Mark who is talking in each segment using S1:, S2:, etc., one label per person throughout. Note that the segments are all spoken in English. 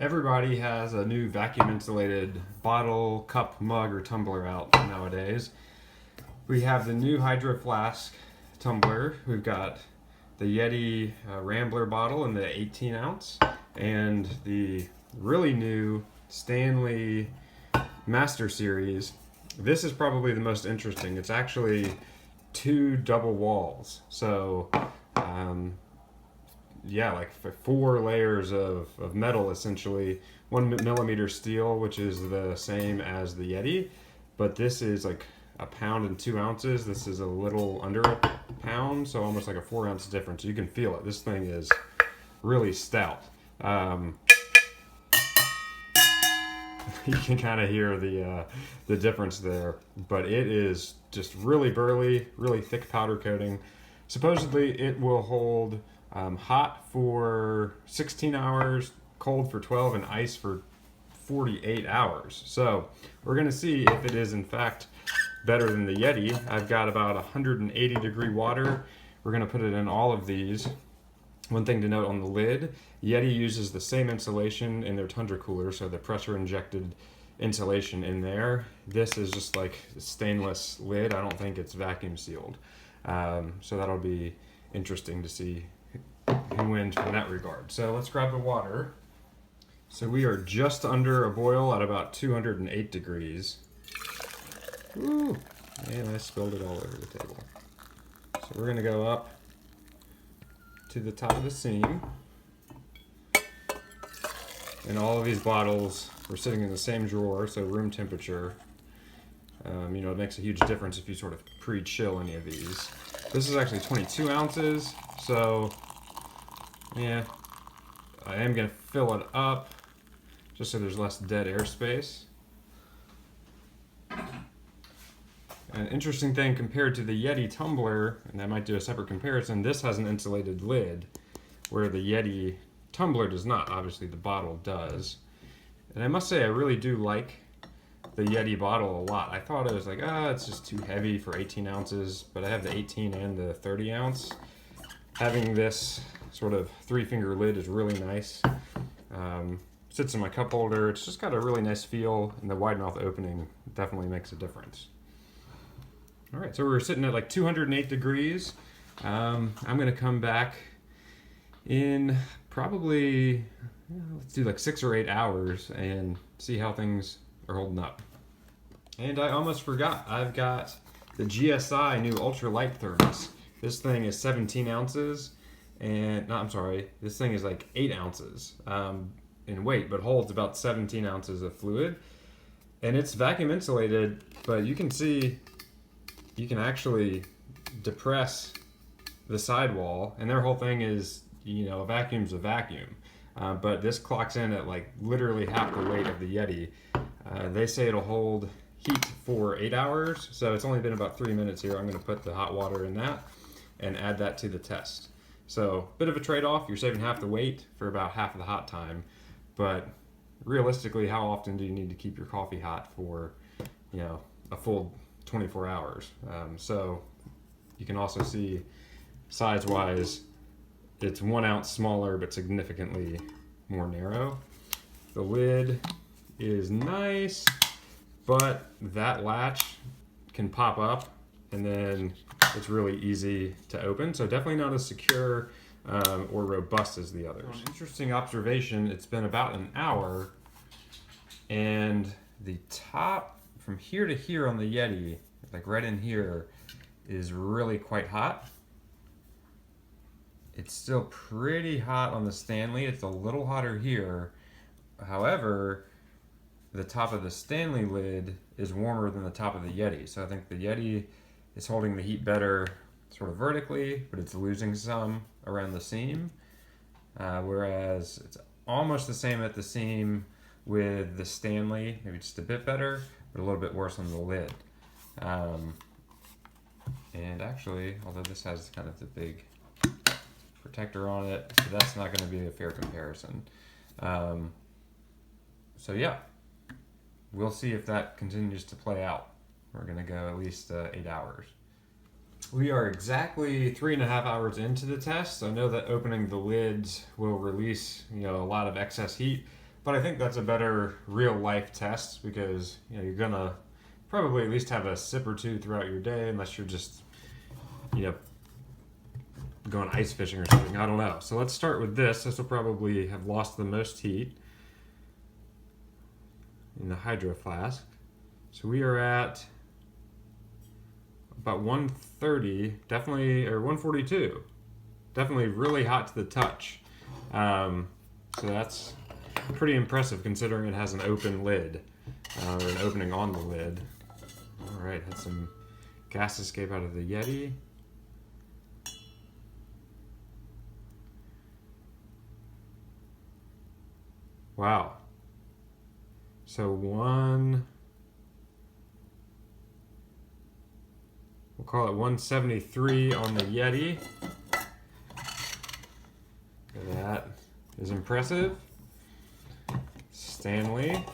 S1: Everybody has a new vacuum insulated bottle, cup, mug, or tumbler out nowadays. We have the new Hydro Flask tumbler. We've got the Yeti Rambler bottle in the 18 ounce and the really new Stanley Master Series. This is probably the most interesting. It's actually 2 double walls. So yeah, like 4 layers of metal essentially. 1mm steel, which is the same as the Yeti, but this is like 1 pound and 2 ounces. This is a little under 1 pound, so almost like a 4 ounce difference. You can feel it. This thing is really stout. You can kind of hear the difference there, but it is just really burly, really thick powder coating. Supposedly it will hold hot for 16 hours, cold for 12, and ice for 48 hours. So we're going to see if it is in fact better than the Yeti. I've got about 180 degree water. We're going to put it in all of these. One thing to note on the lid, Yeti uses the same insulation in their Tundra cooler, so the pressure injected insulation in there. This is just like a stainless lid. I don't think it's vacuum sealed. So that'll be interesting to see who wins from that regard. So let's grab the water. So we are just under a boil at about 208 degrees. Ooh, and I spilled it all over the table. So we're gonna go up to the top of the seam. And all of these bottles were sitting in the same drawer, so room temperature. You know, it makes a huge difference if you sort of pre-chill any of these. This is actually 22 ounces, so yeah, I am gonna fill it up just so there's less dead airspace. An interesting thing compared to the Yeti tumbler, and I might do a separate comparison, this has an insulated lid where the Yeti tumbler does not. Obviously the bottle does. And I must say I really do like the Yeti bottle a lot. I thought it was like, it's just too heavy for 18 ounces, but I have the 18 and the 30 ounce. Having this sort of 3-finger lid is really nice. Sits in my cup holder. It's just got a really nice feel, and the wide mouth opening definitely makes a difference. All right, so we're sitting at like 208 degrees. I'm gonna come back in probably, let's do like 6 or 8 hours and see how things are holding up. And I almost forgot, I've got the GSI new ultra light thermos. This thing is 17 ounces, and no, I'm sorry, this thing is like 8 ounces in weight, but holds about 17 ounces of fluid. And it's vacuum insulated, but you can see you can actually depress the sidewall, and their whole thing is, you know, a vacuum's a vacuum. But this clocks in at like literally half the weight of the Yeti. They say it'll hold heat for 8 hours, so it's only been about 3 minutes here. I'm going to put the hot water in that and add that to the test. So bit of a trade-off. You're saving half the weight for about half of the hot time, but realistically, how often do you need to keep your coffee hot for, you know, a full 24 hours? So you can also see size-wise, it's 1 ounce smaller, but significantly more narrow. The lid is nice, but that latch can pop up, and then it's really easy to open. So definitely not as secure or robust as the others. Interesting observation, it's been about an hour, and the top from here to here on the Yeti, like right in here, is really quite hot. It's still pretty hot on the Stanley. It's a little hotter here. However, the top of the Stanley lid is warmer than the top of the Yeti. So I think the Yeti is holding the heat better sort of vertically, but it's losing some around the seam. Whereas it's almost the same at the seam with the Stanley, maybe just a bit better, but a little bit worse on the lid. And actually, although this has kind of the big protector on it, so that's not going to be a fair comparison. So yeah, we'll see if that continues to play out. We're going to go at least 8 hours. We are exactly 3.5 hours into the test. I know that opening the lids will release, you know, a lot of excess heat, But I think that's a better real life test because you're gonna probably at least have a sip or two throughout your day, unless you're just going ice fishing or something. I don't know. So let's start with this. This will probably have lost the most heat in the hydro flask. So we are at about 130, definitely, or 142. Definitely really hot to the touch. So that's pretty impressive considering it has an open lid, or an opening on the lid. All right, had some gas escape out of the Yeti. Wow. So we'll call it 173 on the Yeti. That is impressive. Stanley.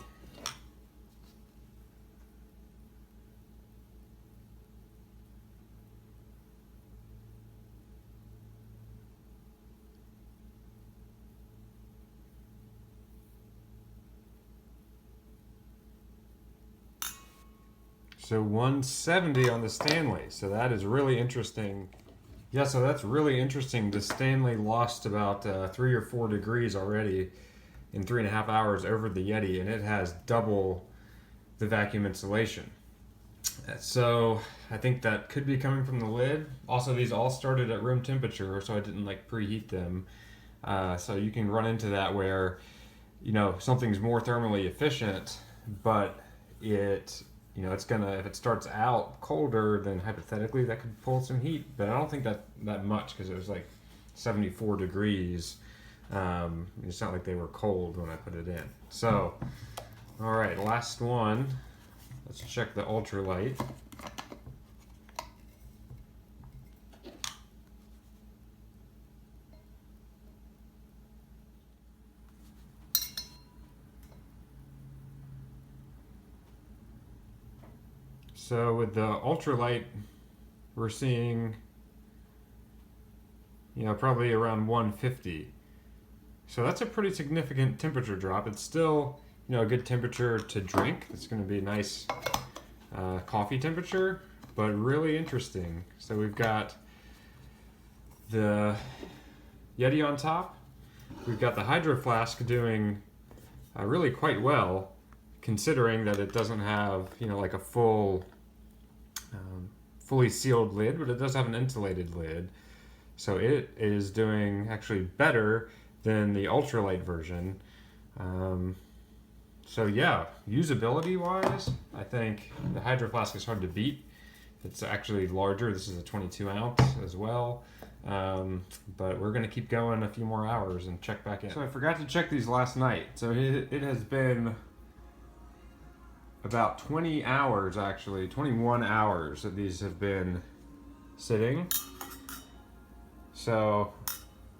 S1: So 170 on the Stanley. So that is really interesting. Yeah, so that's really interesting. The Stanley lost about 3 or 4 degrees already in 3.5 hours over the Yeti, and it has double the vacuum insulation. So I think that could be coming from the lid. Also, these all started at room temperature, so I didn't preheat them. So you can run into that where something's more thermally efficient, but it's gonna, if it starts out colder, then hypothetically that could pull some heat, but I don't think that much because it was 74 degrees. It's not like they were cold when I put it in. So, all right, last one. Let's check the ultralight. So with the ultralight, we're seeing, probably around 150. So that's a pretty significant temperature drop. It's still, a good temperature to drink. It's going to be a nice coffee temperature, but really interesting. So we've got the Yeti on top. We've got the hydro flask doing really quite well, considering that it doesn't have, a fully sealed lid, but it does have an insulated lid. So it is doing actually better than the ultralight version. So yeah, usability wise, I think the hydro flask is hard to beat. It's actually larger. This is a 22 ounce as well. But we're gonna keep going a few more hours and check back in. So I forgot to check these last night. So it has been about 20 hours, actually 21 hours that these have been sitting. So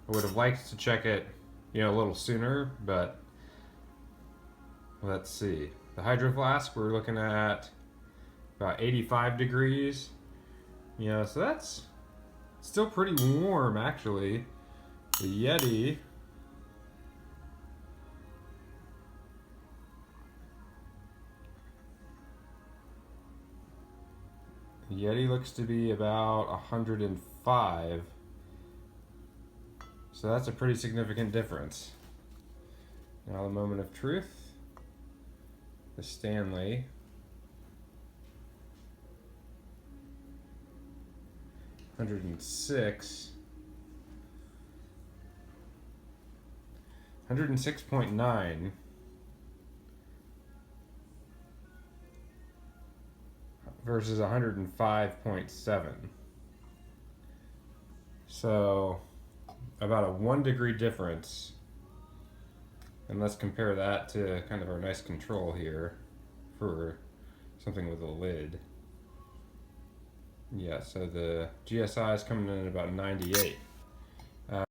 S1: I would have liked to check it, a little sooner, but let's see. The hydro flask, we're looking at about 85 degrees. So that's still pretty warm, actually. The Yeti, looks to be about 105. So that's a pretty significant difference. Now the moment of truth. The Stanley. $106. 106.9. Versus 105.7. So about a 1 degree difference. And let's compare that to kind of our nice control here for something with a lid. Yeah, so the GSI is coming in at about 98.